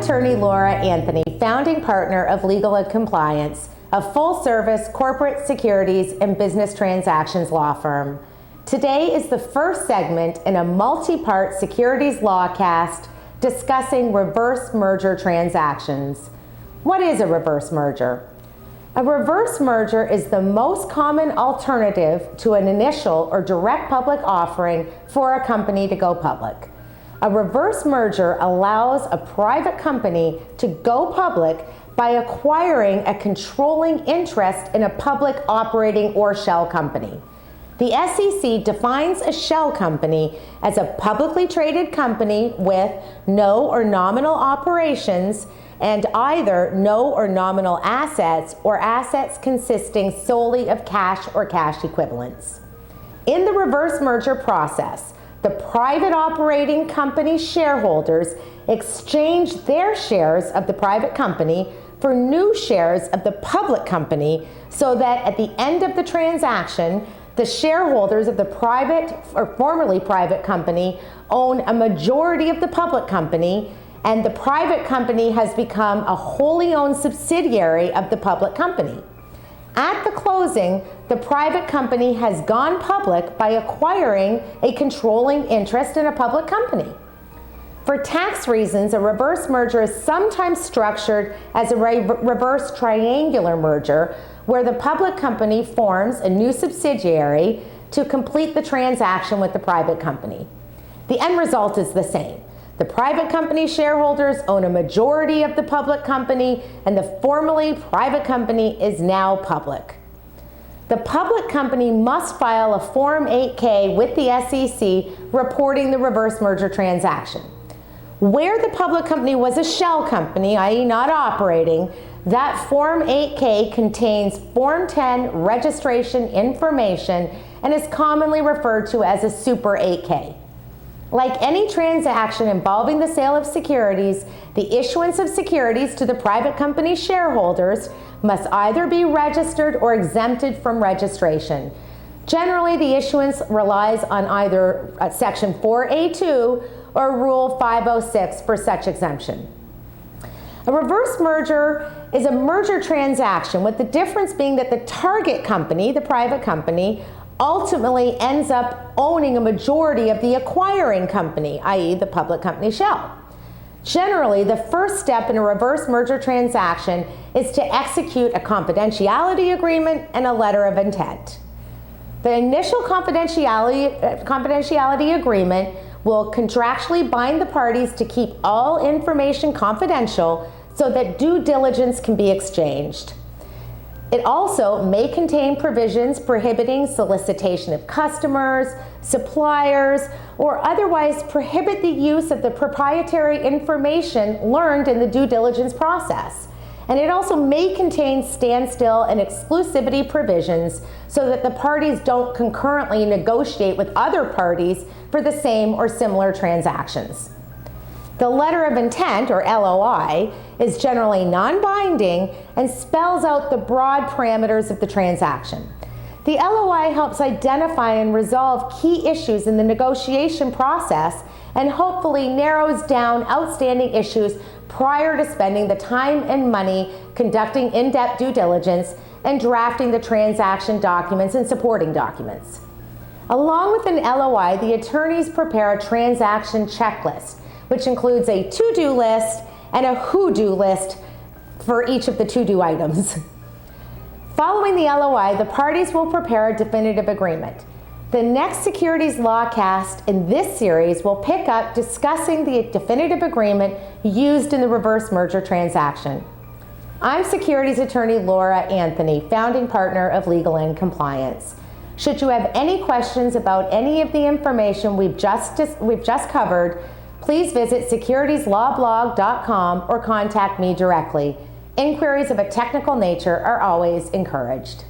attorney Laura Anthony, founding partner of Legal and Compliance, a full-service corporate securities and business transactions law firm. Today is the first segment in a multi-part securities law cast discussing reverse merger transactions. What is a reverse merger? A reverse merger is the most common alternative to an initial or direct public offering for a company to go public. A reverse merger allows a private company to go public by acquiring a controlling interest in a public operating or shell company. The SEC defines a shell company as a publicly traded company with no or nominal operations and either no or nominal assets or assets consisting solely of cash or cash equivalents. In the reverse merger process, the private operating company shareholders exchange their shares of the private company for new shares of the public company so that at the end of the transaction, the shareholders of the private or formerly private company own a majority of the public company, and the private company has become a wholly owned subsidiary of the public company. At the closing, the private company has gone public by acquiring a controlling interest in a public company. For tax reasons, a reverse merger is sometimes structured as a reverse triangular merger, where the public company forms a new subsidiary to complete the transaction with the private company. The end result is the same. The private company shareholders own a majority of the public company, and the formerly private company is now public. The public company must file a Form 8K with the SEC reporting the reverse merger transaction. Where the public company was a shell company, i.e. not operating, that Form 8K contains Form 10 registration information and is commonly referred to as a Super 8K. Like any transaction involving the sale of securities, the issuance of securities to the private company shareholders must either be registered or exempted from registration. Generally, the issuance relies on either Section 4A2 or Rule 506 for such exemption. A reverse merger is a merger transaction, with the difference being that the target company, the private company, ultimately ends up owning a majority of the acquiring company, i.e. the public company shell. Generally, the first step in a reverse merger transaction is to execute a confidentiality agreement and a letter of intent. The initial confidentiality agreement will contractually bind the parties to keep all information confidential so that due diligence can be exchanged. It also may contain provisions prohibiting solicitation of customers, suppliers, or otherwise prohibit the use of the proprietary information learned in the due diligence process. And it also may contain standstill and exclusivity provisions so that the parties don't concurrently negotiate with other parties for the same or similar transactions. The letter of intent, or LOI, is generally non-binding and spells out the broad parameters of the transaction. The LOI helps identify and resolve key issues in the negotiation process and hopefully narrows down outstanding issues prior to spending the time and money conducting in-depth due diligence and drafting the transaction documents and supporting documents. Along with an LOI, the attorneys prepare a transaction checklist, which includes a to-do list and a who-do list for each of the to-do items. Following the LOI, the parties will prepare a definitive agreement. The next securities law cast in this series will pick up discussing the definitive agreement used in the reverse merger transaction. I'm securities attorney Laura Anthony, founding partner of Legal and Compliance. Should you have any questions about any of the information we've just covered, please visit securitieslawblog.com or contact me directly. Inquiries of a technical nature are always encouraged.